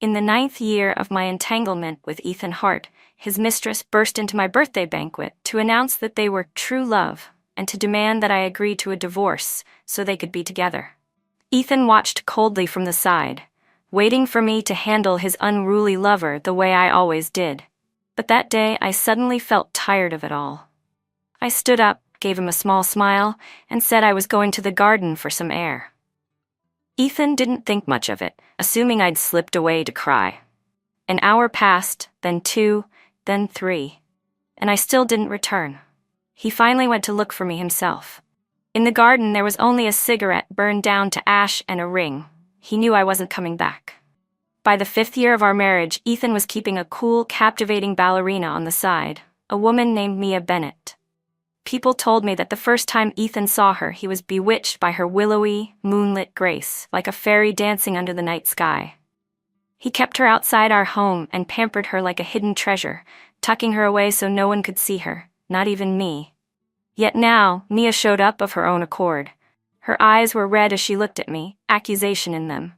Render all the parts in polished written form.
In the 9th year of my entanglement with Ethan Hart, his mistress burst into my birthday banquet to announce that they were true love and to demand that I agree to a divorce so they could be together. Ethan watched coldly from the side, waiting for me to handle his unruly lover the way I always did. But that day I suddenly felt tired of it all. I stood up, gave him a small smile, and said I was going to the garden for some air. Ethan didn't think much of it, assuming I'd slipped away to cry. An hour passed, then 2, then 3, and I still didn't return. He finally went to look for me himself. In the garden there was only a cigarette burned down to ash and a ring. He knew I wasn't coming back. By the 5th year of our marriage, Ethan was keeping a cool, captivating ballerina on the side, a woman named Mia Bennett. People told me that the first time Ethan saw her, he was bewitched by her willowy, moonlit grace, like a fairy dancing under the night sky. He kept her outside our home and pampered her like a hidden treasure, tucking her away so no one could see her, not even me. Yet now, Mia showed up of her own accord. Her eyes were red as she looked at me, accusation in them.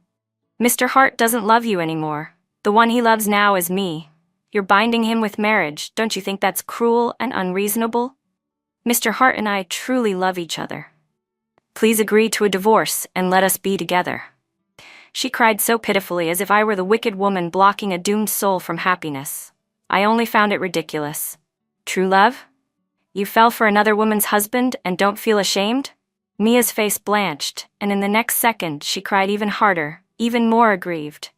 "Mr. Hart doesn't love you anymore. The one he loves now is me. You're binding him with marriage. Don't you think that's cruel and unreasonable? Mr. Hart and I truly love each other. Please agree to a divorce and let us be together." She cried so pitifully as if I were the wicked woman blocking a doomed soul from happiness. I only found it ridiculous. True love? You fell for another woman's husband and don't feel ashamed? Mia's face blanched, and in the next second she cried even harder, even more aggrieved.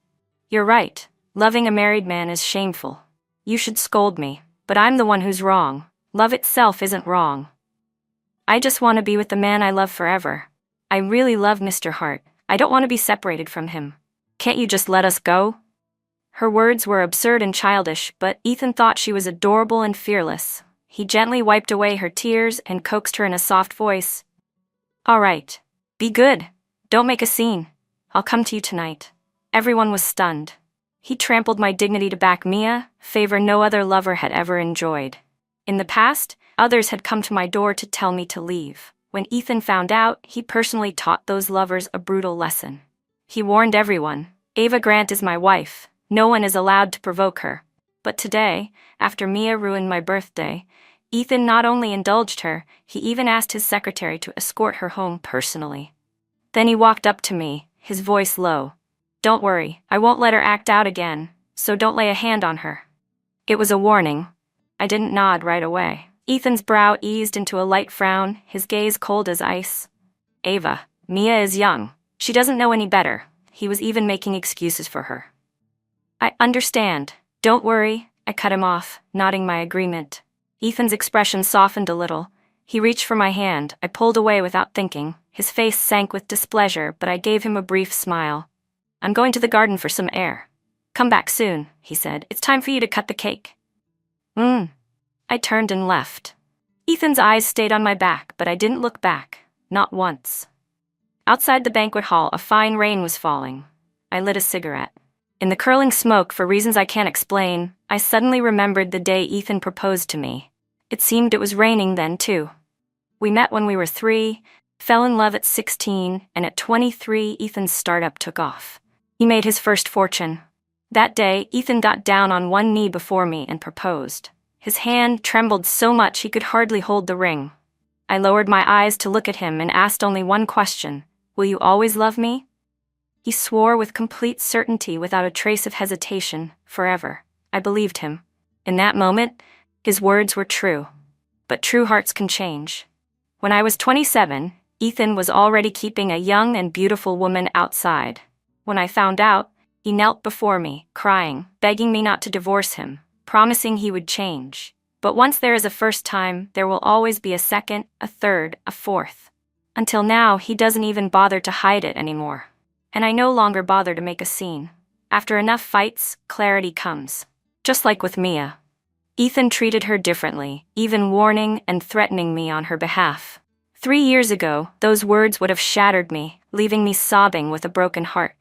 "You're right. Loving a married man is shameful. You should scold me, but I'm the one who's wrong. Love itself isn't wrong. I just want to be with the man I love forever. I really love Mr. Hart. I don't want to be separated from him. Can't you just let us go?" Her words were absurd and childish, but Ethan thought she was adorable and fearless. He gently wiped away her tears and coaxed her in a soft voice. "All right. Be good. Don't make a scene. I'll come to you tonight." Everyone was stunned. He trampled my dignity to back Mia, favor no other lover had ever enjoyed. In the past, others had come to my door to tell me to leave. When Ethan found out, he personally taught those lovers a brutal lesson. He warned everyone, "Ava Grant is my wife. No one is allowed to provoke her." But today, after Mia ruined my birthday, Ethan not only indulged her, he even asked his secretary to escort her home personally. Then he walked up to me, his voice low. "Don't worry, I won't let her act out again, so don't lay a hand on her." It was a warning. I didn't nod right away. Ethan's brow eased into a light frown, his gaze cold as ice. "Ava, Mia is young. She doesn't know any better." He was even making excuses for her. "I understand. Don't worry," I cut him off, nodding my agreement. Ethan's expression softened a little. He reached for my hand. I pulled away without thinking. His face sank with displeasure, but I gave him a brief smile. "I'm going to the garden for some air. Come back soon," he said. "It's time for you to cut the cake." I turned and left. Ethan's eyes stayed on my back, but I didn't look back, not once. Outside the banquet hall, a fine rain was falling. I lit a cigarette. In the curling smoke, for reasons I can't explain, I suddenly remembered the day Ethan proposed to me. It seemed it was raining then, too. We met when we were 3, fell in love at 16, and at 23, Ethan's startup took off. He made his first fortune. That day, Ethan got down on one knee before me and proposed. His hand trembled so much he could hardly hold the ring. I lowered my eyes to look at him and asked only one question: "Will you always love me?" He swore with complete certainty, without a trace of hesitation, forever. I believed him. In that moment, his words were true. But true hearts can change. When I was 27, Ethan was already keeping a young and beautiful woman outside. When I found out, he knelt before me, crying, begging me not to divorce him, promising he would change. But once there is a first time, there will always be a second, a third, a fourth. Until now, he doesn't even bother to hide it anymore. And I no longer bother to make a scene. After enough fights, clarity comes. Just like with Mia. Ethan treated her differently, even warning and threatening me on her behalf. 3 years ago, those words would have shattered me, leaving me sobbing with a broken heart.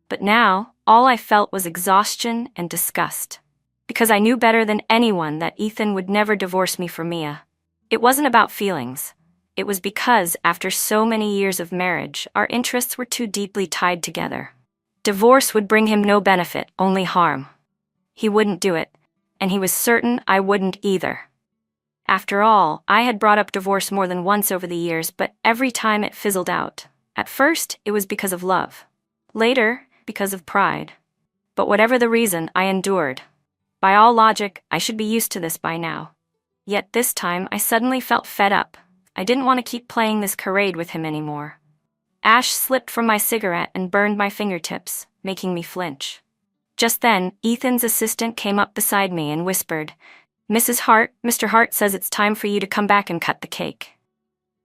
But now, all I felt was exhaustion and disgust. Because I knew better than anyone that Ethan would never divorce me for Mia. It wasn't about feelings. It was because, after so many years of marriage, our interests were too deeply tied together. Divorce would bring him no benefit, only harm. He wouldn't do it, and he was certain I wouldn't either. After all, I had brought up divorce more than once over the years, but every time it fizzled out. At first, it was because of love. Later, because of pride. But whatever the reason, I endured. By all logic, I should be used to this by now. Yet this time, I suddenly felt fed up. I didn't want to keep playing this charade with him anymore. Ash slipped from my cigarette and burned my fingertips, making me flinch. Just then, Ethan's assistant came up beside me and whispered, "Mrs. Hart, Mr. Hart says it's time for you to come back and cut the cake."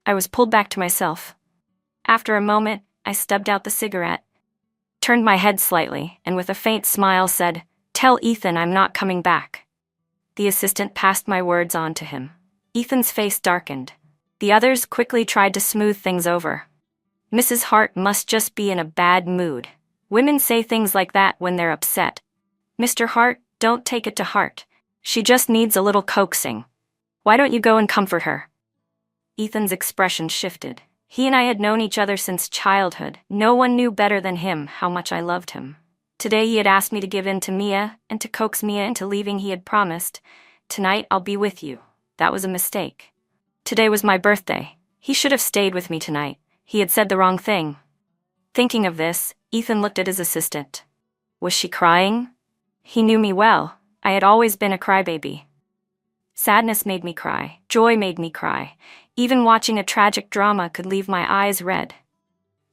I was pulled back to myself. After a moment, I stubbed out the cigarette, turned my head slightly, and with a faint smile said, "Tell Ethan I'm not coming back." The assistant passed my words on to him. Ethan's face darkened. The others quickly tried to smooth things over. "Mrs. Hart must just be in a bad mood. Women say things like that when they're upset. Mr. Hart, don't take it to heart. She just needs a little coaxing. Why don't you go and comfort her?" Ethan's expression shifted. He and I had known each other since childhood. No one knew better than him how much I loved him. Today he had asked me to give in to Mia and to coax Mia into leaving. He had promised, "Tonight I'll be with you." That was a mistake. Today was my birthday. He should have stayed with me tonight. He had said the wrong thing. Thinking of this, Ethan looked at his assistant. Was she crying? He knew me well. I had always been a crybaby. Sadness made me cry. Joy made me cry. Even watching a tragic drama could leave my eyes red.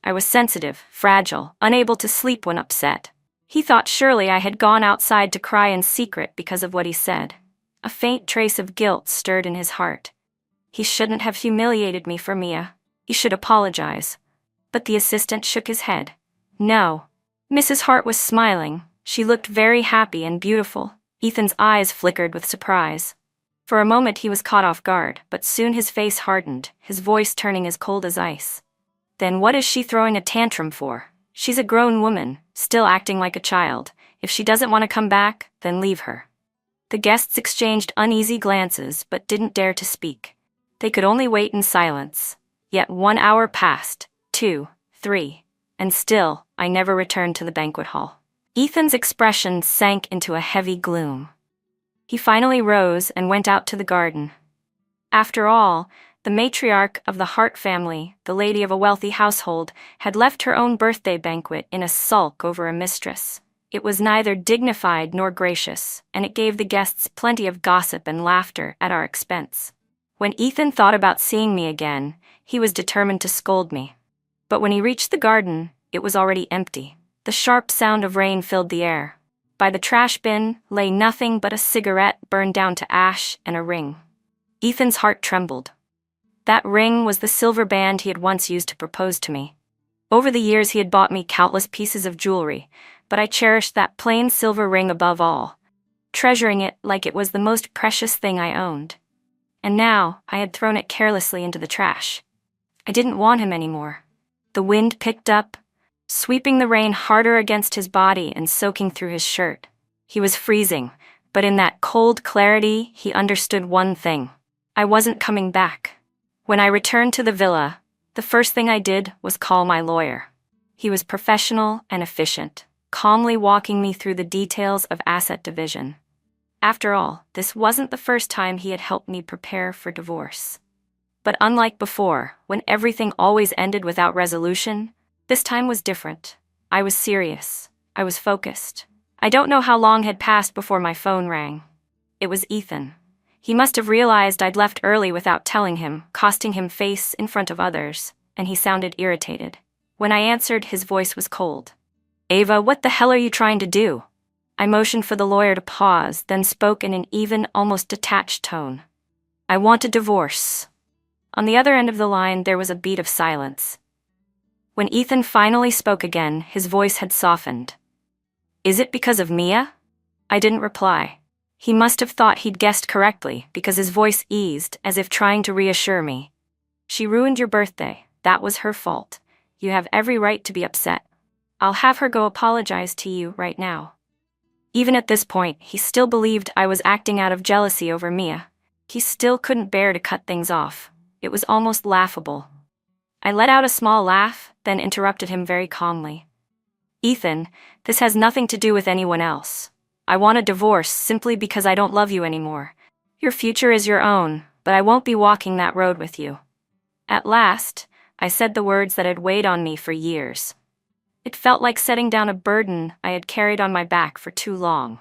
I was sensitive, fragile, unable to sleep when upset. He thought surely I had gone outside to cry in secret because of what he said. A faint trace of guilt stirred in his heart. He shouldn't have humiliated me for Mia. He should apologize. But the assistant shook his head. No. Mrs. Hart was smiling. She looked very happy and beautiful. Ethan's eyes flickered with surprise. For a moment he was caught off guard, but soon his face hardened, his voice turning as cold as ice. Then what is she throwing a tantrum for? She's a grown woman, still acting like a child. If she doesn't want to come back, then leave her. The guests exchanged uneasy glances but didn't dare to speak. They could only wait in silence. Yet 1 hour passed, 2, 3, and still I never returned to the banquet hall. Ethan's expression sank into a heavy gloom. He finally rose and went out to the garden. After all, the matriarch of the Hart family, the lady of a wealthy household, had left her own birthday banquet in a sulk over a mistress. It was neither dignified nor gracious, and it gave the guests plenty of gossip and laughter at our expense. When Ethan thought about seeing me again, he was determined to scold me. But when he reached the garden, it was already empty. The sharp sound of rain filled the air. By the trash bin lay nothing but a cigarette burned down to ash and a ring. Ethan's heart trembled. That ring was the silver band he had once used to propose to me. Over the years he had bought me countless pieces of jewelry, but I cherished that plain silver ring above all, treasuring it like it was the most precious thing I owned. And now I had thrown it carelessly into the trash. I didn't want him anymore. The wind picked up, sweeping the rain harder against his body and soaking through his shirt. He was freezing, but in that cold clarity he understood one thing. I wasn't coming back. When I returned to the villa, the first thing I did was call my lawyer. He was professional and efficient, calmly walking me through the details of asset division. After all, this wasn't the first time he had helped me prepare for divorce. But unlike before, when everything always ended without resolution, this time was different. I was serious. I was focused. I don't know how long had passed before my phone rang. It was Ethan. He must have realized I'd left early without telling him, costing him face in front of others, and he sounded irritated. When I answered, his voice was cold. "Ava, what the hell are you trying to do?" I motioned for the lawyer to pause, then spoke in an even, almost detached tone. "I want a divorce." On the other end of the line, there was a beat of silence. When Ethan finally spoke again, his voice had softened. "Is it because of Mia?" I didn't reply. He must have thought he'd guessed correctly, because his voice eased, as if trying to reassure me. "She ruined your birthday. That was her fault. You have every right to be upset. I'll have her go apologize to you right now." Even at this point, he still believed I was acting out of jealousy over Mia. He still couldn't bear to cut things off. It was almost laughable. I let out a small laugh, then interrupted him very calmly. Ethan, this has nothing to do with anyone else. I want a divorce simply because I don't love you anymore. Your future is your own, but I won't be walking that road with you. At last, I said the words that had weighed on me for years. It felt like setting down a burden I had carried on my back for too long.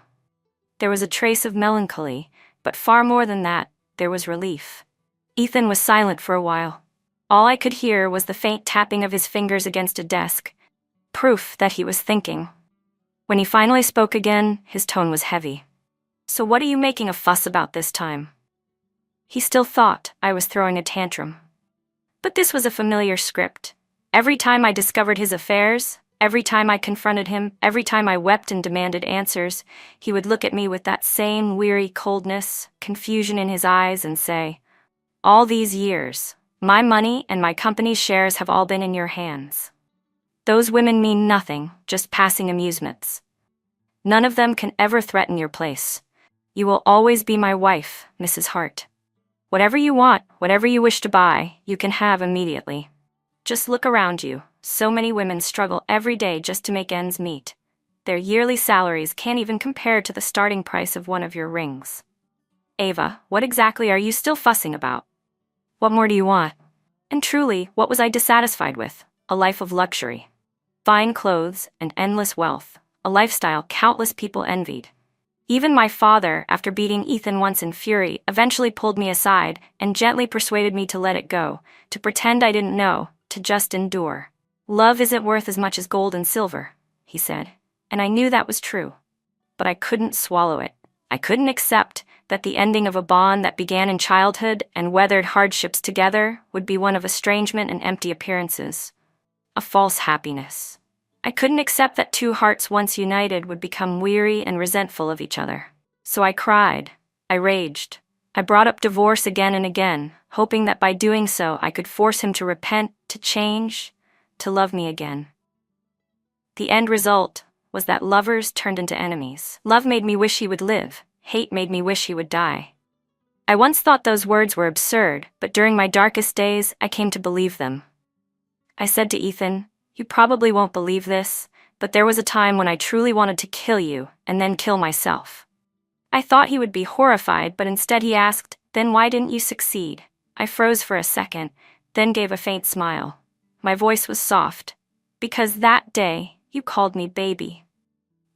There was a trace of melancholy, but far more than that, there was relief. Ethan was silent for a while. All I could hear was the faint tapping of his fingers against a desk, proof that he was thinking. When he finally spoke again, his tone was heavy. "So what are you making a fuss about this time?" He still thought I was throwing a tantrum. But this was a familiar script. Every time I discovered his affairs, every time I confronted him, every time I wept and demanded answers, he would look at me with that same weary coldness, confusion in his eyes, and say, "All these years, my money and my company's shares have all been in your hands. Those women mean nothing, just passing amusements. None of them can ever threaten your place. You will always be my wife, Mrs. Hart. Whatever you want, whatever you wish to buy, you can have immediately. Just look around you. So many women struggle every day just to make ends meet. Their yearly salaries can't even compare to the starting price of one of your rings. Ava, what exactly are you still fussing about? What more do you want?" And truly, what was I dissatisfied with? A life of luxury. Fine clothes and endless wealth, a lifestyle countless people envied. Even my father, after beating Ethan once in fury, eventually pulled me aside and gently persuaded me to let it go, to pretend I didn't know, to just endure. "Love isn't worth as much as gold and silver," he said, and I knew that was true. But I couldn't swallow it. I couldn't accept that the ending of a bond that began in childhood and weathered hardships together would be one of estrangement and empty appearances. A false happiness. I couldn't accept that two hearts once united would become weary and resentful of each other. So I cried. I raged. I brought up divorce again and again, hoping that by doing so I could force him to repent, to change, to love me again. The end result was that lovers turned into enemies. Love made me wish he would live. Hate made me wish he would die. I once thought those words were absurd, but during my darkest days, I came to believe them. I said to Ethan, "You probably won't believe this, but there was a time when I truly wanted to kill you and then kill myself." I thought he would be horrified, but instead he asked, "Then why didn't you succeed?" I froze for a second, then gave a faint smile. My voice was soft. "Because that day, you called me baby.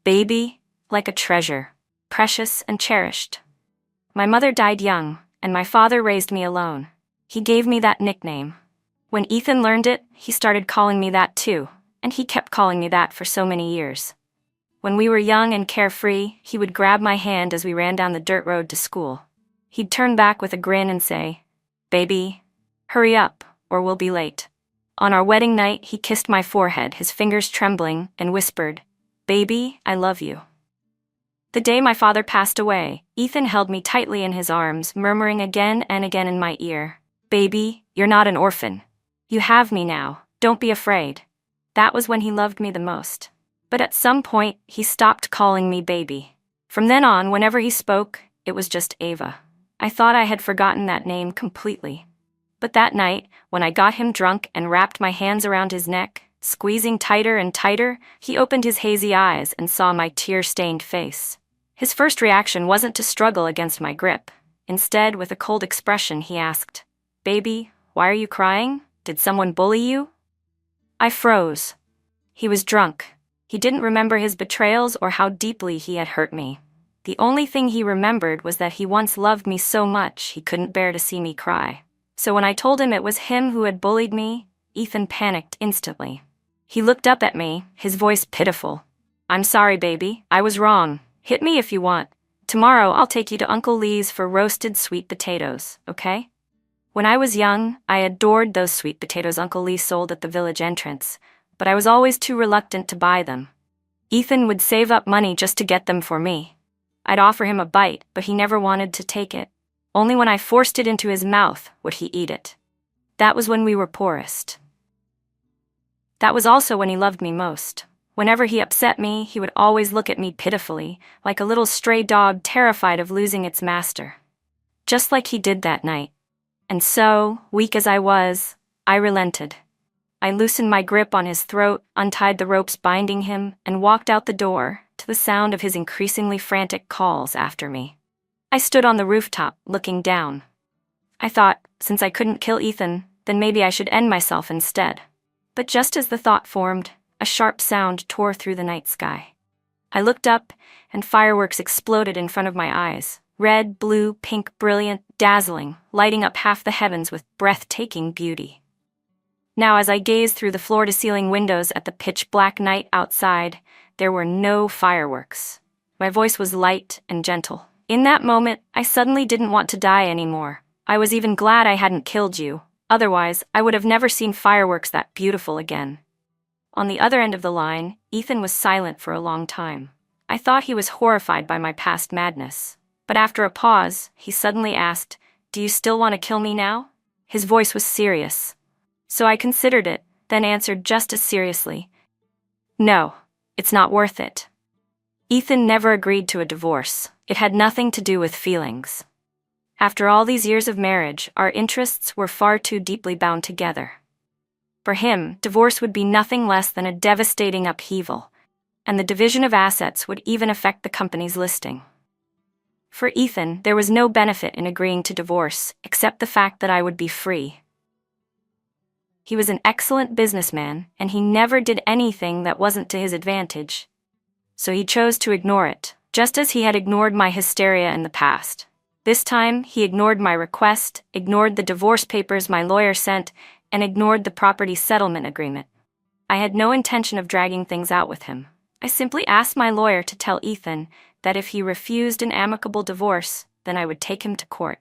Baby, like a treasure, precious and cherished. My mother died young, and my father raised me alone. He gave me that nickname. When Ethan learned it, he started calling me that too, and he kept calling me that for so many years. When we were young and carefree, he would grab my hand as we ran down the dirt road to school. He'd turn back with a grin and say, 'Baby, hurry up, or we'll be late.' On our wedding night, he kissed my forehead, his fingers trembling, and whispered, 'Baby, I love you.' The day my father passed away, Ethan held me tightly in his arms, murmuring again and again in my ear, 'Baby, you're not an orphan. You have me now, don't be afraid.' That was when he loved me the most. But at some point, he stopped calling me baby. From then on, whenever he spoke, it was just Ava. I thought I had forgotten that name completely. But that night, when I got him drunk and wrapped my hands around his neck, squeezing tighter and tighter, he opened his hazy eyes and saw my tear-stained face. His first reaction wasn't to struggle against my grip. Instead, with a cold expression, he asked, 'Baby, why are you crying? Did someone bully you?' I froze. He was drunk. He didn't remember his betrayals or how deeply he had hurt me. The only thing he remembered was that he once loved me so much he couldn't bear to see me cry. So when I told him it was him who had bullied me, Ethan panicked instantly. He looked up at me, his voice pitiful. "I'm sorry, baby. I was wrong. Hit me if you want. Tomorrow I'll take you to Uncle Lee's for roasted sweet potatoes, okay?" When I was young, I adored those sweet potatoes Uncle Lee sold at the village entrance, but I was always too reluctant to buy them. Ethan would save up money just to get them for me. I'd offer him a bite, but he never wanted to take it. Only when I forced it into his mouth would he eat it. That was when we were poorest. That was also when he loved me most. Whenever he upset me, he would always look at me pitifully, like a little stray dog terrified of losing its master. Just like he did that night. And so, weak as I was, I relented. I loosened my grip on his throat, untied the ropes binding him, and walked out the door, to the sound of his increasingly frantic calls after me. I stood on the rooftop, looking down. I thought, since I couldn't kill Ethan, then maybe I should end myself instead. But just as the thought formed, a sharp sound tore through the night sky. I looked up, and fireworks exploded in front of my eyes. Red, blue, pink, brilliant, dazzling, lighting up half the heavens with breathtaking beauty. Now, as I gazed through the floor-to-ceiling windows at the pitch-black night outside, there were no fireworks. My voice was light and gentle. In that moment, I suddenly didn't want to die anymore. I was even glad I hadn't killed you. Otherwise, I would have never seen fireworks that beautiful again. On the other end of the line, Ethan was silent for a long time. I thought he was horrified by my past madness. But after a pause, he suddenly asked, "Do you still want to kill me now?" His voice was serious. So I considered it, then answered just as seriously, "No, it's not worth it." Ethan never agreed to a divorce. It had nothing to do with feelings. After all these years of marriage, our interests were far too deeply bound together. For him, divorce would be nothing less than a devastating upheaval, and the division of assets would even affect the company's listing. For Ethan, there was no benefit in agreeing to divorce, except the fact that I would be free. He was an excellent businessman, and he never did anything that wasn't to his advantage. So he chose to ignore it, just as he had ignored my hysteria in the past. This time, he ignored my request, ignored the divorce papers my lawyer sent, and ignored the property settlement agreement. I had no intention of dragging things out with him. I simply asked my lawyer to tell Ethan that if he refused an amicable divorce, then I would take him to court.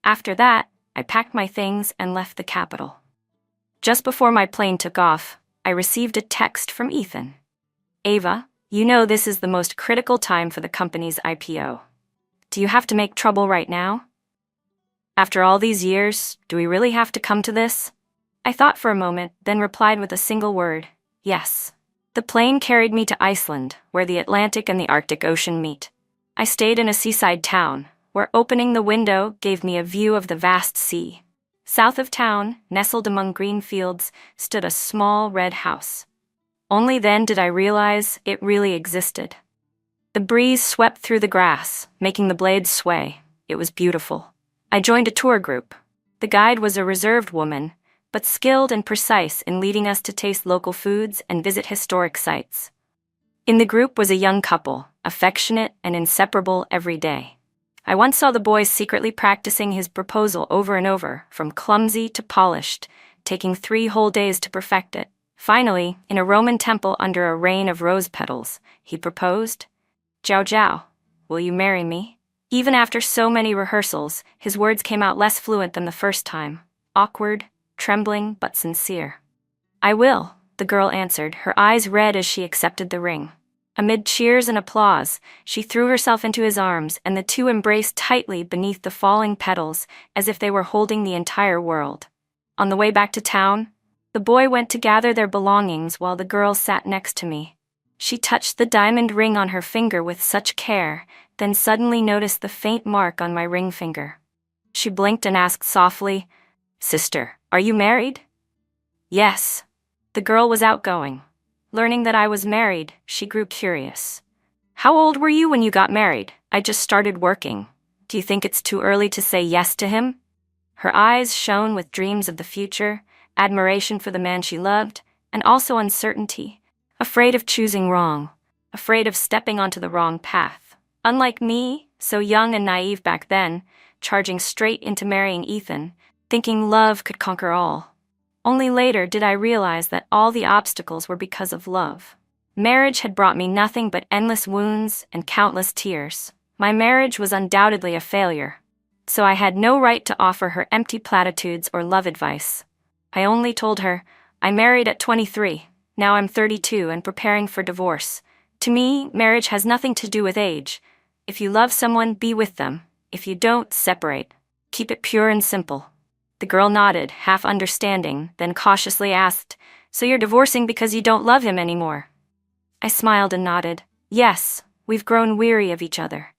After that, I packed my things and left the capital. Just before my plane took off, I received a text from Ethan. "Ava, you know this is the most critical time for the company's IPO. Do you have to make trouble right now? After all these years, do we really have to come to this?" I thought for a moment, then replied with a single word, "Yes." The plane carried me to Iceland, where the Atlantic and the Arctic Ocean meet. I stayed in a seaside town, where opening the window gave me a view of the vast sea. South of town, nestled among green fields, stood a small red house. Only then did I realize it really existed. The breeze swept through the grass, making the blades sway. It was beautiful. I joined a tour group. The guide was a reserved woman, but skilled and precise in leading us to taste local foods and visit historic sites. In the group was a young couple, affectionate and inseparable every day. I once saw the boy secretly practicing his proposal over and over, from clumsy to polished, taking 3 whole days to perfect it. Finally, in a Roman temple under a rain of rose petals, he proposed, "Jiao Jiao, will you marry me?" Even after so many rehearsals, his words came out less fluent than the first time, awkward, trembling but sincere. "I will," the girl answered, her eyes red as she accepted the ring. Amid cheers and applause, she threw herself into his arms, and the two embraced tightly beneath the falling petals, as if they were holding the entire world. On the way back to town, the boy went to gather their belongings while the girl sat next to me. She touched the diamond ring on her finger with such care, then suddenly noticed the faint mark on my ring finger. She blinked and asked softly, "Sister, are you married?" "Yes." The girl was outgoing. Learning that I was married, she grew curious. "How old were you when you got married?" "I just started working. Do you think it's too early to say yes to him?" Her eyes shone with dreams of the future, admiration for the man she loved, and also uncertainty, afraid of choosing wrong, afraid of stepping onto the wrong path. Unlike me, so young and naive back then, charging straight into marrying Ethan, thinking love could conquer all. Only later did I realize that all the obstacles were because of love. Marriage had brought me nothing but endless wounds and countless tears. My marriage was undoubtedly a failure, so I had no right to offer her empty platitudes or love advice. I only told her, "I married at 23, now I'm 32 and preparing for divorce. To me, marriage has nothing to do with age. If you love someone, be with them. If you don't, separate. Keep it pure and simple." The girl nodded, half understanding, then cautiously asked, "So you're divorcing because you don't love him anymore?" I smiled and nodded. "Yes, we've grown weary of each other."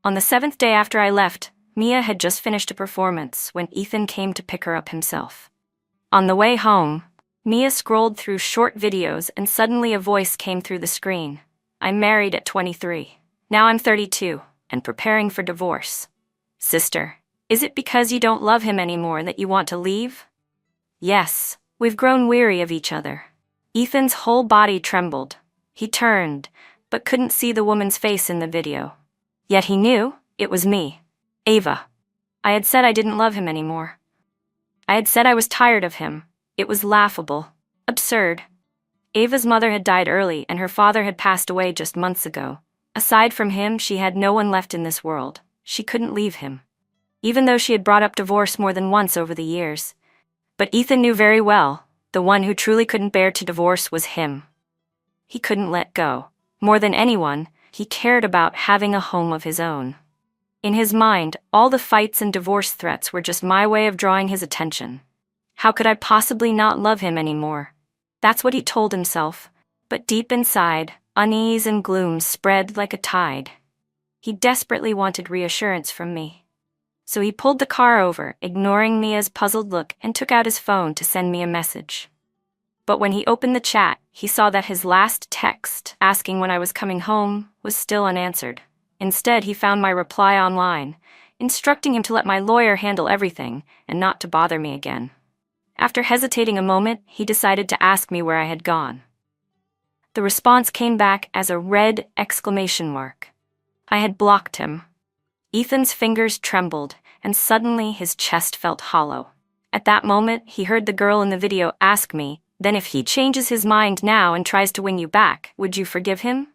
On the 7th day after I left, Mia had just finished a performance when Ethan came to pick her up himself. On the way home, Mia scrolled through short videos and suddenly a voice came through the screen. I'm married at 23. Now I'm 32, and preparing for divorce. Sister, is it because you don't love him anymore that you want to leave? Yes, we've grown weary of each other. Ethan's whole body trembled. He turned, but couldn't see the woman's face in the video. Yet he knew it was me, Ava. I had said I didn't love him anymore. I had said I was tired of him. It was laughable, absurd. Ava's mother had died early and her father had passed away just months ago. Aside from him, she had no one left in this world. She couldn't leave him. Even though she had brought up divorce more than once over the years. But Ethan knew very well, the one who truly couldn't bear to divorce was him. He couldn't let go. More than anyone, he cared about having a home of his own. In his mind, all the fights and divorce threats were just my way of drawing his attention. How could I possibly not love him anymore? That's what he told himself. But deep inside, unease and gloom spread like a tide. He desperately wanted reassurance from me. So he pulled the car over, ignoring Mia's puzzled look, and took out his phone to send me a message. But when he opened the chat, he saw that his last text, asking when I was coming home, was still unanswered. Instead, he found my reply online, instructing him to let my lawyer handle everything and not to bother me again. After hesitating a moment, he decided to ask me where I had gone. The response came back as a red exclamation mark. I had blocked him. Ethan's fingers trembled, and suddenly his chest felt hollow. At that moment, he heard the girl in the video ask me, then if he changes his mind now and tries to win you back, would you forgive him?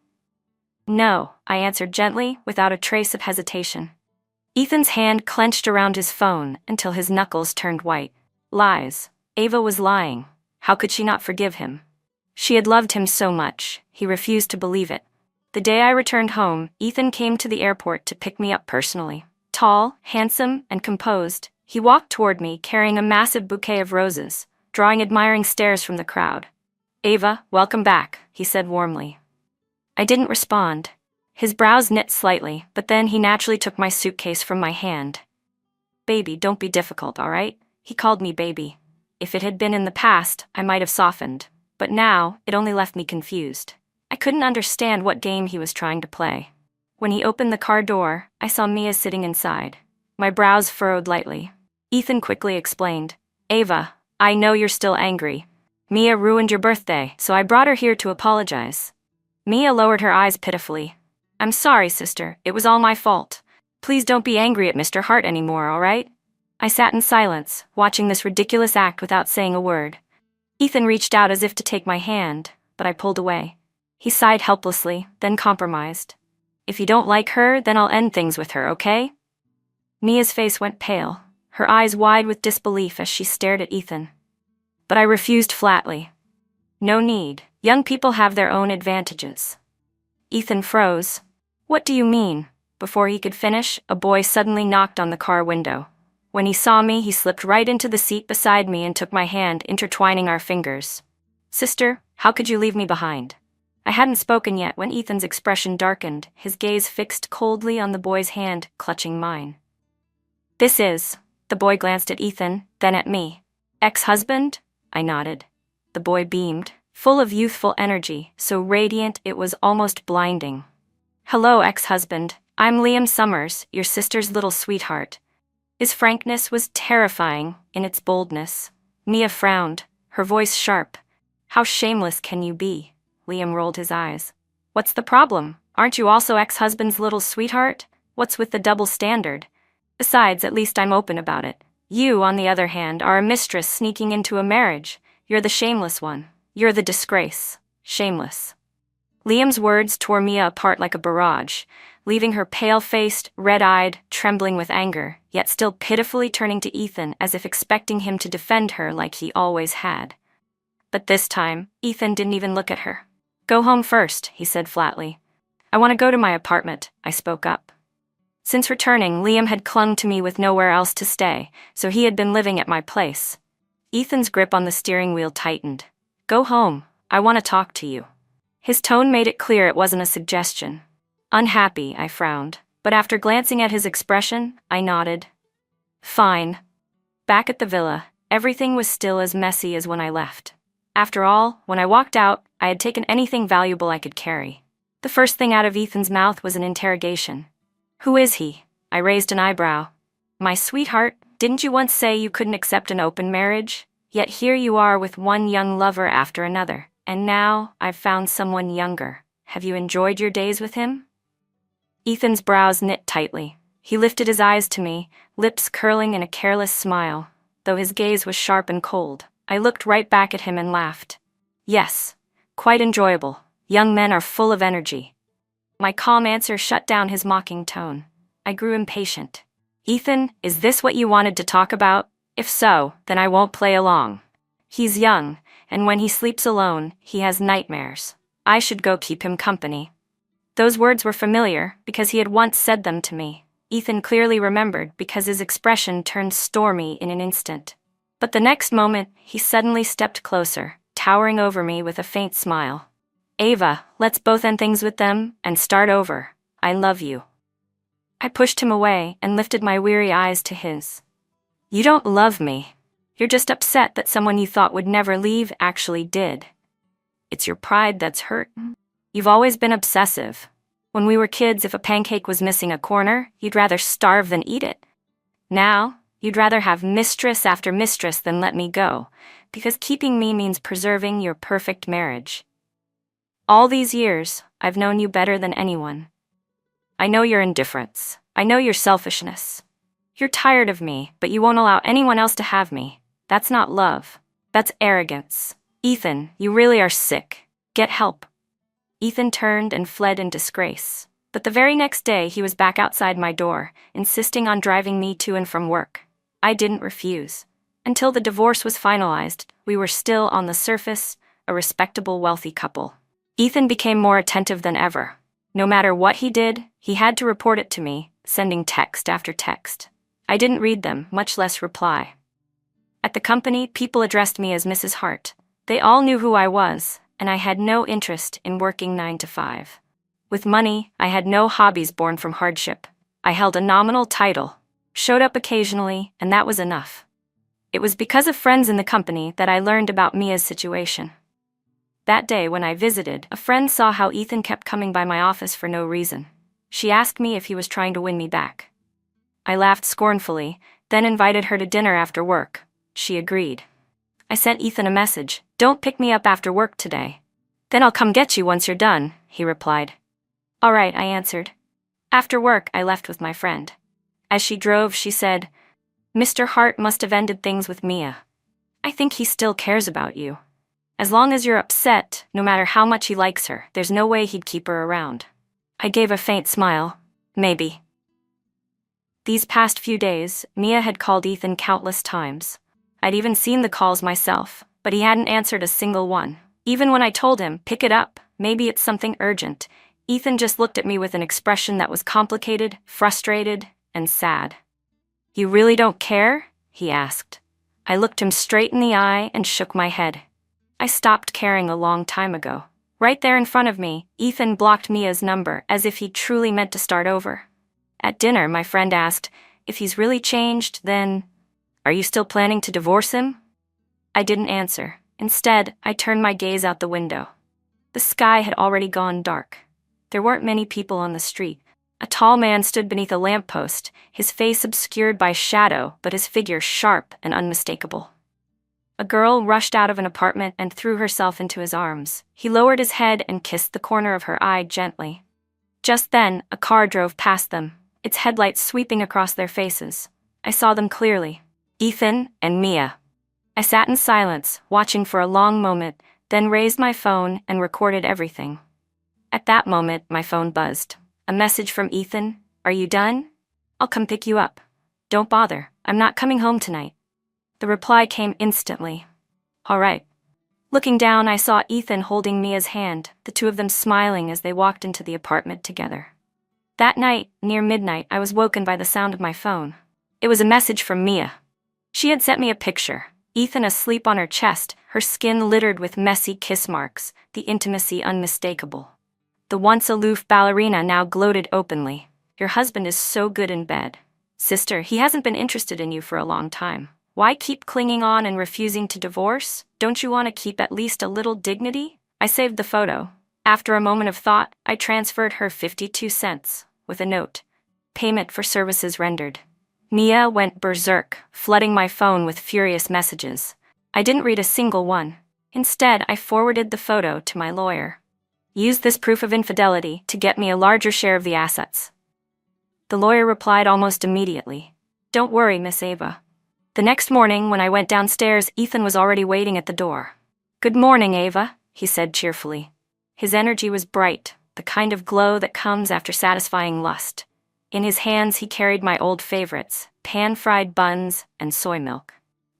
No, I answered gently, without a trace of hesitation. Ethan's hand clenched around his phone until his knuckles turned white. Lies. Ava was lying. How could she not forgive him? She had loved him so much, he refused to believe it. The day I returned home, Ethan came to the airport to pick me up personally. Tall, handsome, and composed, he walked toward me carrying a massive bouquet of roses, drawing admiring stares from the crowd. Ava, welcome back, he said warmly. I didn't respond. His brows knit slightly, but then he naturally took my suitcase from my hand. Baby, don't be difficult, all right? He called me baby. If it had been in the past, I might have softened, but now it only left me confused. I couldn't understand what game he was trying to play. When he opened the car door, I saw Mia sitting inside. My brows furrowed lightly. Ethan quickly explained, Ava, I know you're still angry. Mia ruined your birthday, so I brought her here to apologize. Mia lowered her eyes pitifully. I'm sorry, sister, it was all my fault. Please don't be angry at Mr. Hart anymore, all right? I sat in silence, watching this ridiculous act without saying a word. Ethan reached out as if to take my hand, but I pulled away. He sighed helplessly, then compromised. If you don't like her, then I'll end things with her, okay? Mia's face went pale, her eyes wide with disbelief as she stared at Ethan. But I refused flatly. No need. Young people have their own advantages. Ethan froze. What do you mean? Before he could finish, a boy suddenly knocked on the car window. When he saw me, he slipped right into the seat beside me and took my hand, intertwining our fingers. Sister, how could you leave me behind? I hadn't spoken yet when Ethan's expression darkened, his gaze fixed coldly on the boy's hand, clutching mine. This is, the boy glanced at Ethan, then at me. Ex-husband? I nodded. The boy beamed, full of youthful energy, so radiant it was almost blinding. Hello, ex-husband. I'm Liam Summers, your sister's little sweetheart. His frankness was terrifying in its boldness. Mia frowned, her voice sharp. How shameless can you be? Liam rolled his eyes. What's the problem? Aren't you also ex-husband's little sweetheart? What's with the double standard? Besides, at least I'm open about it. You, on the other hand, are a mistress sneaking into a marriage. You're the shameless one. You're the disgrace. Shameless. Liam's words tore Mia apart like a barrage, leaving her pale-faced, red-eyed, trembling with anger, yet still pitifully turning to Ethan as if expecting him to defend her like he always had. But this time, Ethan didn't even look at her. Go home first, he said flatly. I want to go to my apartment, I spoke up. Since returning, Liam had clung to me with nowhere else to stay, so he had been living at my place. Ethan's grip on the steering wheel tightened. Go home, I want to talk to you. His tone made it clear it wasn't a suggestion. Unhappy, I frowned, but after glancing at his expression, I nodded. Fine. Back at the villa, everything was still as messy as when I left. After all, when I walked out, I had taken anything valuable I could carry. The first thing out of Ethan's mouth was an interrogation. Who is he? I raised an eyebrow. My sweetheart, didn't you once say you couldn't accept an open marriage? Yet here you are with one young lover after another, and now I've found someone younger. Have you enjoyed your days with him? Ethan's brows knit tightly. He lifted his eyes to me, lips curling in a careless smile. Though his gaze was sharp and cold, I looked right back at him and laughed. Yes, quite enjoyable. Young men are full of energy. My calm answer shut down his mocking tone. I grew impatient. Ethan, is this what you wanted to talk about? If so, then I won't play along. He's young, and when he sleeps alone, he has nightmares. I should go keep him company. Those words were familiar because he had once said them to me. Ethan clearly remembered because his expression turned stormy in an instant. But the next moment, he suddenly stepped closer, towering over me with a faint smile. Ava, let's both end things with them and start over. I love you. I pushed him away and lifted my weary eyes to his. You don't love me. You're just upset that someone you thought would never leave actually did. It's your pride that's hurt. You've always been obsessive. When we were kids, if a pancake was missing a corner, you'd rather starve than eat it. Now, you'd rather have mistress after mistress than let me go, because keeping me means preserving your perfect marriage. All these years, I've known you better than anyone. I know your indifference. I know your selfishness. You're tired of me, but you won't allow anyone else to have me. That's not love. That's arrogance. Ethan, you really are sick. Get help. Ethan turned and fled in disgrace. But the very next day, he was back outside my door, insisting on driving me to and from work. I didn't refuse. Until the divorce was finalized, we were still on the surface, a respectable, wealthy couple. Ethan became more attentive than ever. No matter what he did, he had to report it to me, sending text after text. I didn't read them, much less reply. At the company, people addressed me as Mrs. Hart. They all knew who I was, and I had no interest in working 9 to 5. With money, I had no hobbies born from hardship. I held a nominal title, showed up occasionally, and that was enough. It was because of friends in the company that I learned about Mia's situation. That day when I visited, a friend saw how Ethan kept coming by my office for no reason. She asked me if he was trying to win me back. I laughed scornfully, then invited her to dinner after work. She agreed. I sent Ethan a message, "Don't pick me up after work today." "Then I'll come get you once you're done," he replied. "All right," I answered. After work, I left with my friend. As she drove, she said, "Mr. Hart must have ended things with Mia. I think he still cares about you. As long as you're upset, no matter how much he likes her, there's no way he'd keep her around." I gave a faint smile. Maybe. These past few days, Mia had called Ethan countless times. I'd even seen the calls myself, but he hadn't answered a single one. Even when I told him, "Pick it up, maybe it's something urgent," Ethan just looked at me with an expression that was complicated, frustrated, and sad. "You really don't care?" he asked. I looked him straight in the eye and shook my head. I stopped caring a long time ago. Right there in front of me, Ethan blocked Mia's number as if he truly meant to start over. At dinner, my friend asked, "If he's really changed, then are you still planning to divorce him?" I didn't answer. Instead, I turned my gaze out the window. The sky had already gone dark. There weren't many people on the street. A tall man stood beneath a lamppost, his face obscured by shadow, but his figure sharp and unmistakable. A girl rushed out of an apartment and threw herself into his arms. He lowered his head and kissed the corner of her eye gently. Just then, a car drove past them, its headlights sweeping across their faces. I saw them clearly. Ethan and Mia. I sat in silence, watching for a long moment, then raised my phone and recorded everything. At that moment, my phone buzzed. A message from Ethan. "Are you done? I'll come pick you up. Don't bother, I'm not coming home tonight." The reply came instantly. "All right." Looking down, I saw Ethan holding Mia's hand, the two of them smiling as they walked into the apartment together. That night, near midnight, I was woken by the sound of my phone. It was a message from Mia. She had sent me a picture. Ethan asleep on her chest, her skin littered with messy kiss marks, the intimacy unmistakable. The once aloof ballerina now gloated openly. "Your husband is so good in bed. Sister, he hasn't been interested in you for a long time. Why keep clinging on and refusing to divorce? Don't you want to keep at least a little dignity? I saved the photo. After a moment of thought, I transferred her 52 cents, with a note. Payment for services rendered. Mia went berserk, flooding my phone with furious messages. I didn't read a single one. Instead, I forwarded the photo to my lawyer. Use this proof of infidelity to get me a larger share of the assets. The lawyer replied almost immediately. Don't worry, Miss Ava. The next morning, when I went downstairs, Ethan was already waiting at the door. Good morning, Ava, he said cheerfully. His energy was bright, the kind of glow that comes after satisfying lust. In his hands he carried my old favorites, pan-fried buns and soy milk.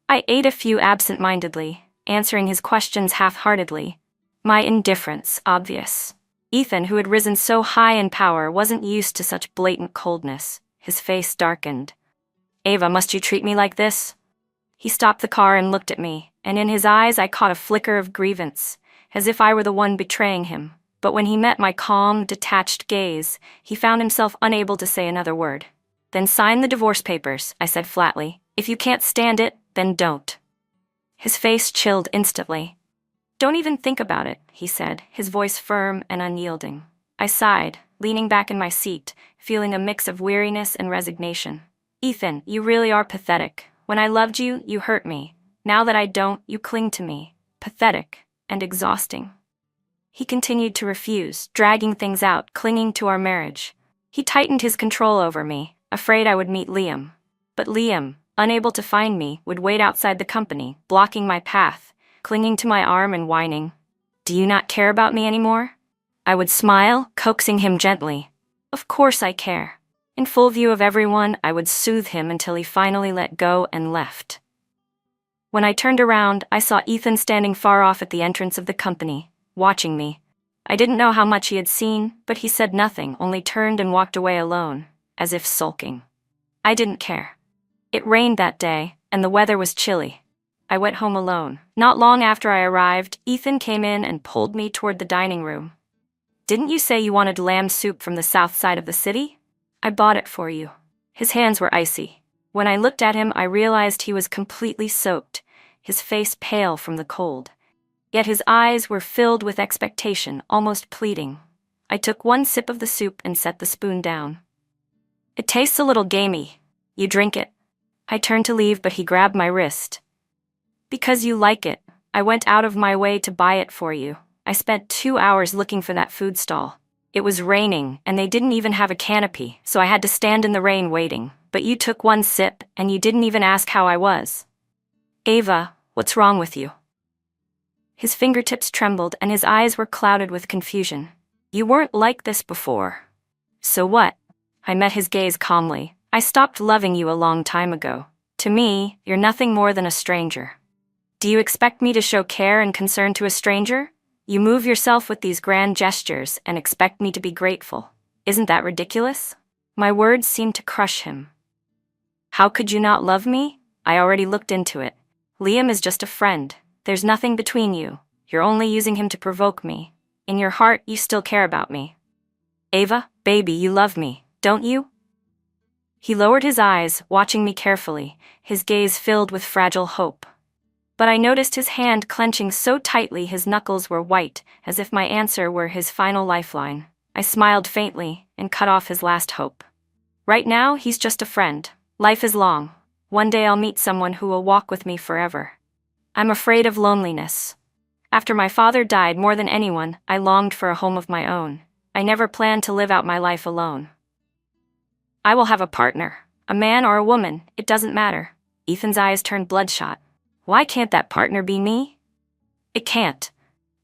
I ate a few absent-mindedly, answering his questions half-heartedly. My indifference obvious. Ethan, who had risen so high in power, wasn't used to such blatant coldness. His face darkened. Ava, must you treat me like this? He stopped the car and looked at me, and in his eyes I caught a flicker of grievance, as if I were the one betraying him. But when he met my calm, detached gaze, he found himself unable to say another word. Then sign the divorce papers, I said flatly. If you can't stand it, then don't. His face chilled instantly. Don't even think about it, he said, his voice firm and unyielding. I sighed, leaning back in my seat, feeling a mix of weariness and resignation. Ethan, you really are pathetic. When I loved you, you hurt me. Now that I don't, you cling to me. Pathetic and exhausting. He continued to refuse, dragging things out, clinging to our marriage. He tightened his control over me, afraid I would meet Liam. But Liam, unable to find me, would wait outside the company, blocking my path, clinging to my arm and whining. Do you not care about me anymore? I would smile, coaxing him gently. Of course I care. In full view of everyone, I would soothe him until he finally let go and left. When I turned around, I saw Ethan standing far off at the entrance of the company, watching me. I didn't know how much he had seen, but he said nothing, only turned and walked away alone, as if sulking. I didn't care. It rained that day, and the weather was chilly. I went home alone. Not long after I arrived, Ethan came in and pulled me toward the dining room. Didn't you say you wanted lamb soup from the south side of the city? I bought it for you. His hands were icy. When I looked at him, I realized he was completely soaked, his face pale from the cold. Yet his eyes were filled with expectation, almost pleading. I took one sip of the soup and set the spoon down. It tastes a little gamey. You drink it. I turned to leave, but he grabbed my wrist. Because you like it, I went out of my way to buy it for you. I spent 2 hours looking for that food stall. It was raining, and they didn't even have a canopy, so I had to stand in the rain waiting. But you took one sip, and you didn't even ask how I was. Ava, what's wrong with you? His fingertips trembled, and his eyes were clouded with confusion. You weren't like this before. So what? I met his gaze calmly. I stopped loving you a long time ago. To me, you're nothing more than a stranger. Do you expect me to show care and concern to a stranger? You move yourself with these grand gestures and expect me to be grateful. Isn't that ridiculous? My words seemed to crush him. How could you not love me? I already looked into it. Liam is just a friend. There's nothing between you. You're only using him to provoke me. In your heart, you still care about me. Ava, baby, you love me, don't you? He lowered his eyes, watching me carefully, his gaze filled with fragile hope. But I noticed his hand clenching so tightly his knuckles were white, as if my answer were his final lifeline. I smiled faintly and cut off his last hope. Right now, he's just a friend. Life is long. One day I'll meet someone who will walk with me forever. I'm afraid of loneliness. After my father died, more than anyone, I longed for a home of my own. I never planned to live out my life alone. I will have a partner. A man or a woman, it doesn't matter. Ethan's eyes turned bloodshot. Why can't that partner be me? It can't.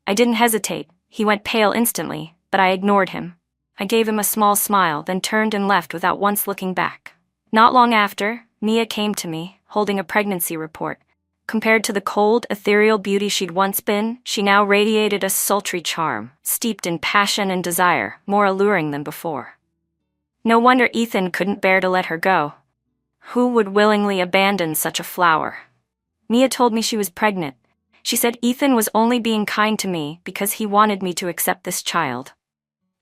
I didn't hesitate. He went pale instantly, but I ignored him. I gave him a small smile, then turned and left without once looking back. Not long after, Mia came to me, holding a pregnancy report. Compared to the cold, ethereal beauty she'd once been, she now radiated a sultry charm, steeped in passion and desire, more alluring than before. No wonder Ethan couldn't bear to let her go. Who would willingly abandon such a flower? Mia told me she was pregnant. She said Ethan was only being kind to me because he wanted me to accept this child.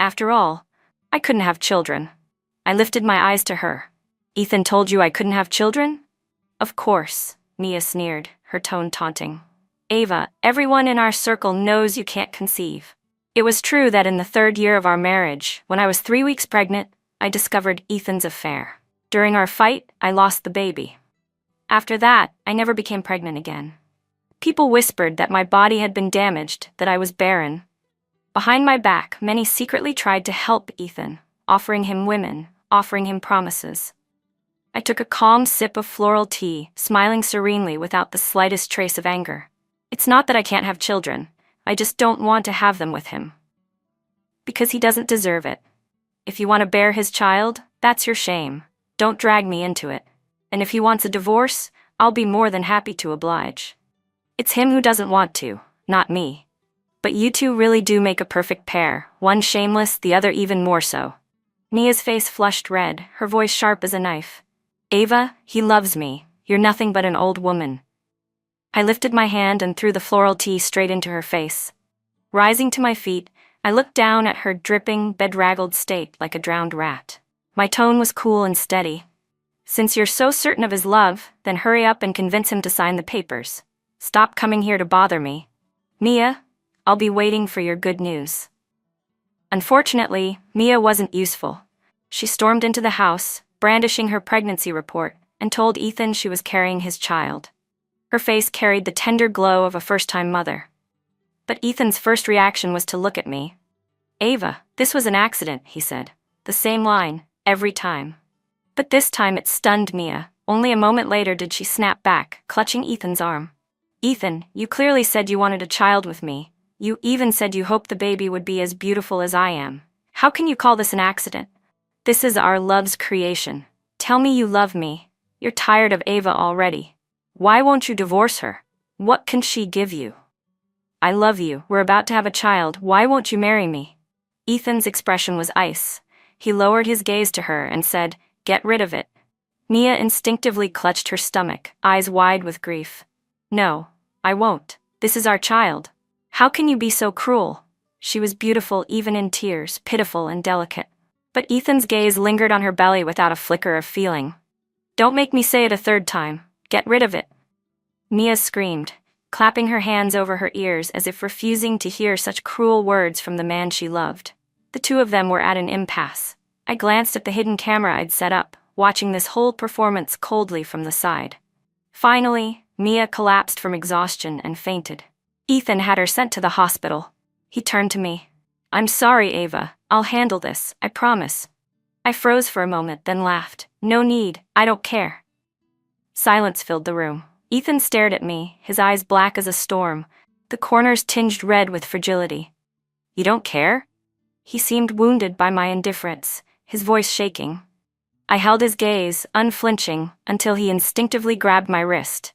After all, I couldn't have children. I lifted my eyes to her. Ethan told you I couldn't have children? Of course, Mia sneered, her tone taunting. Ava, everyone in our circle knows you can't conceive. It was true that in the 3rd year of our marriage, when I was 3 weeks pregnant, I discovered Ethan's affair. During our fight, I lost the baby. After that, I never became pregnant again. People whispered that my body had been damaged, that I was barren. Behind my back, many secretly tried to help Ethan, offering him women, offering him promises. I took a calm sip of floral tea, smiling serenely without the slightest trace of anger. It's not that I can't have children, I just don't want to have them with him. Because he doesn't deserve it. If you want to bear his child, that's your shame. Don't drag me into it. And if he wants a divorce, I'll be more than happy to oblige. It's him who doesn't want to, not me. But you two really do make a perfect pair, one shameless, the other even more so. Mia's face flushed red, her voice sharp as a knife. Ava, he loves me. You're nothing but an old woman. I lifted my hand and threw the floral tea straight into her face. Rising to my feet, I looked down at her dripping, bedraggled state like a drowned rat. My tone was cool and steady. Since you're so certain of his love, then hurry up and convince him to sign the papers. Stop coming here to bother me. Mia, I'll be waiting for your good news. Unfortunately, Mia wasn't useful. She stormed into the house, brandishing her pregnancy report, and told Ethan she was carrying his child. Her face carried the tender glow of a first-time mother. But Ethan's first reaction was to look at me. Ava, this was an accident, he said. The same line, every time. But this time it stunned Mia. Only a moment later did she snap back, clutching Ethan's arm. Ethan, you clearly said you wanted a child with me. You even said you hoped the baby would be as beautiful as I am. How can you call this an accident? This is our love's creation. Tell me you love me. You're tired of Ava already. Why won't you divorce her? What can she give you? I love you. We're about to have a child. Why won't you marry me? Ethan's expression was ice. He lowered his gaze to her and said, Get rid of it. Mia instinctively clutched her stomach, eyes wide with grief. No, I won't. This is our child. How can you be so cruel? She was beautiful even in tears, pitiful and delicate. But Ethan's gaze lingered on her belly without a flicker of feeling. Don't make me say it a 3rd time. Get rid of it. Mia screamed, clapping her hands over her ears as if refusing to hear such cruel words from the man she loved. The two of them were at an impasse. I glanced at the hidden camera I'd set up, watching this whole performance coldly from the side. Finally, Mia collapsed from exhaustion and fainted. Ethan had her sent to the hospital. He turned to me. I'm sorry, Ava. I'll handle this, I promise. I froze for a moment, then laughed. No need, I don't care. Silence filled the room. Ethan stared at me, his eyes black as a storm, the corners tinged red with fragility. You don't care? He seemed wounded by my indifference, his voice shaking. I held his gaze, unflinching, until he instinctively grabbed my wrist.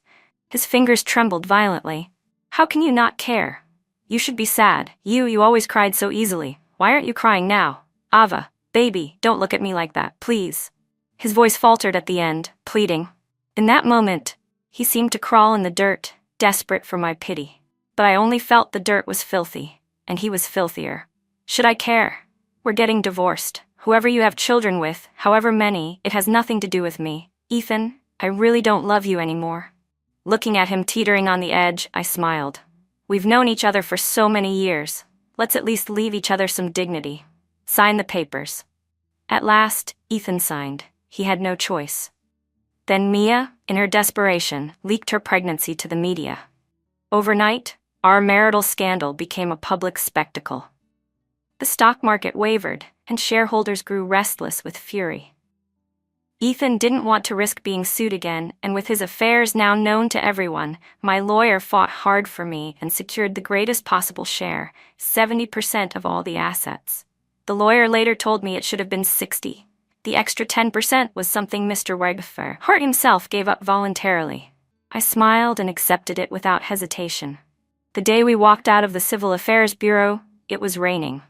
His fingers trembled violently. How can you not care? You should be sad. You always cried so easily. Why aren't you crying now? Ava, baby, don't look at me like that, please. His voice faltered at the end, pleading. In that moment, he seemed to crawl in the dirt, desperate for my pity. But I only felt the dirt was filthy, and he was filthier. Should I care? We're getting divorced. Whoever you have children with, however many, it has nothing to do with me. Ethan, I really don't love you anymore. Looking at him teetering on the edge, I smiled. We've known each other for so many years. Let's at least leave each other some dignity. Sign the papers. At last, Ethan signed. He had no choice. Then Mia, in her desperation, leaked her pregnancy to the media. Overnight, our marital scandal became a public spectacle. The stock market wavered, and shareholders grew restless with fury. Ethan didn't want to risk being sued again, and with his affairs now known to everyone, my lawyer fought hard for me and secured the greatest possible share, 70% of all the assets. The lawyer later told me it should have been 60%. The extra 10% was something Mr. Hart himself gave up voluntarily. I smiled and accepted it without hesitation. The day we walked out of the Civil Affairs Bureau, it was raining.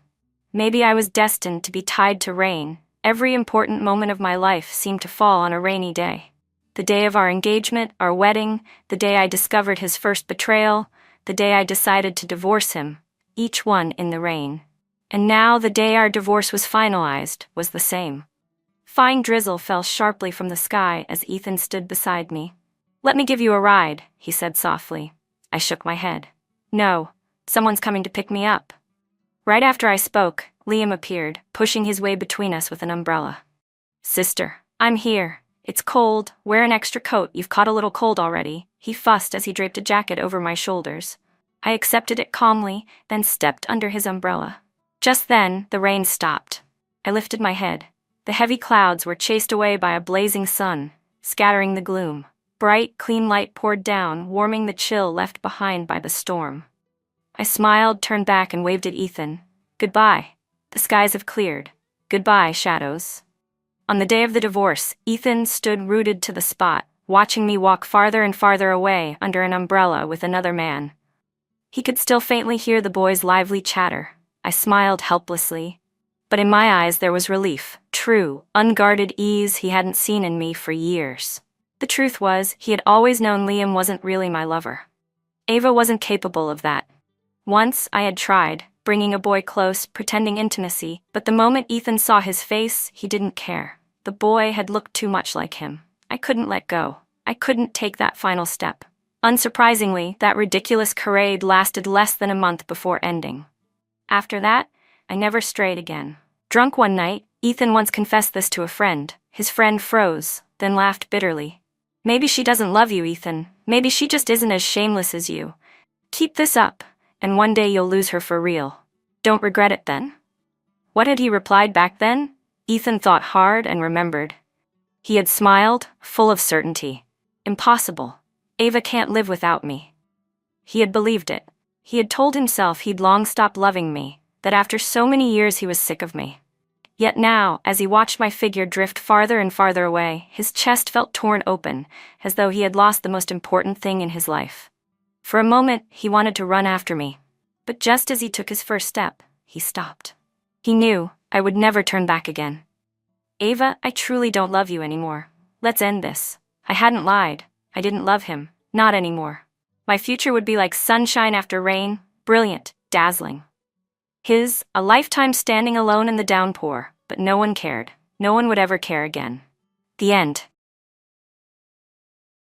Maybe I was destined to be tied to rain. Every important moment of my life seemed to fall on a rainy day. The day of our engagement, our wedding, the day I discovered his first betrayal, the day I decided to divorce him, each one in the rain. And now the day our divorce was finalized was the same. Fine drizzle fell sharply from the sky as Ethan stood beside me. "Let me give you a ride," he said softly. I shook my head. "No, someone's coming to pick me up." Right after I spoke, Liam appeared, pushing his way between us with an umbrella. "Sister, I'm here. It's cold, wear an extra coat, you've caught a little cold already," he fussed as he draped a jacket over my shoulders. I accepted it calmly, then stepped under his umbrella. Just then, the rain stopped. I lifted my head. The heavy clouds were chased away by a blazing sun, scattering the gloom. Bright, clean light poured down, warming the chill left behind by the storm. I smiled, turned back, and waved at Ethan. "Goodbye. The skies have cleared. Goodbye, shadows." On the day of the divorce, Ethan stood rooted to the spot, watching me walk farther and farther away under an umbrella with another man. He could still faintly hear the boys' lively chatter. I smiled helplessly. But in my eyes there was relief, true, unguarded ease he hadn't seen in me for years. The truth was, he had always known Liam wasn't really my lover. Ava wasn't capable of that. Once I had tried, bringing a boy close, pretending intimacy, but the moment Ethan saw his face, he didn't care. The boy had looked too much like him. I couldn't let go. I couldn't take that final step. Unsurprisingly, that ridiculous charade lasted less than a month before ending. After that, I never strayed again. Drunk one night, Ethan once confessed this to a friend. His friend froze, then laughed bitterly. "Maybe she doesn't love you, Ethan. Maybe she just isn't as shameless as you. Keep this up, and one day you'll lose her for real. Don't regret it then?" What had he replied back then? Ethan thought hard and remembered. He had smiled, full of certainty. "Impossible. Ava can't live without me." He had believed it. He had told himself he'd long stopped loving me, that after so many years he was sick of me. Yet now, as he watched my figure drift farther and farther away, his chest felt torn open, as though he had lost the most important thing in his life. For a moment, he wanted to run after me. But just as he took his first step, he stopped. He knew I would never turn back again. "Ava, I truly don't love you anymore. Let's end this." I hadn't lied. I didn't love him. Not anymore. My future would be like sunshine after rain, brilliant, dazzling. His, a lifetime standing alone in the downpour, but no one cared. No one would ever care again. The end.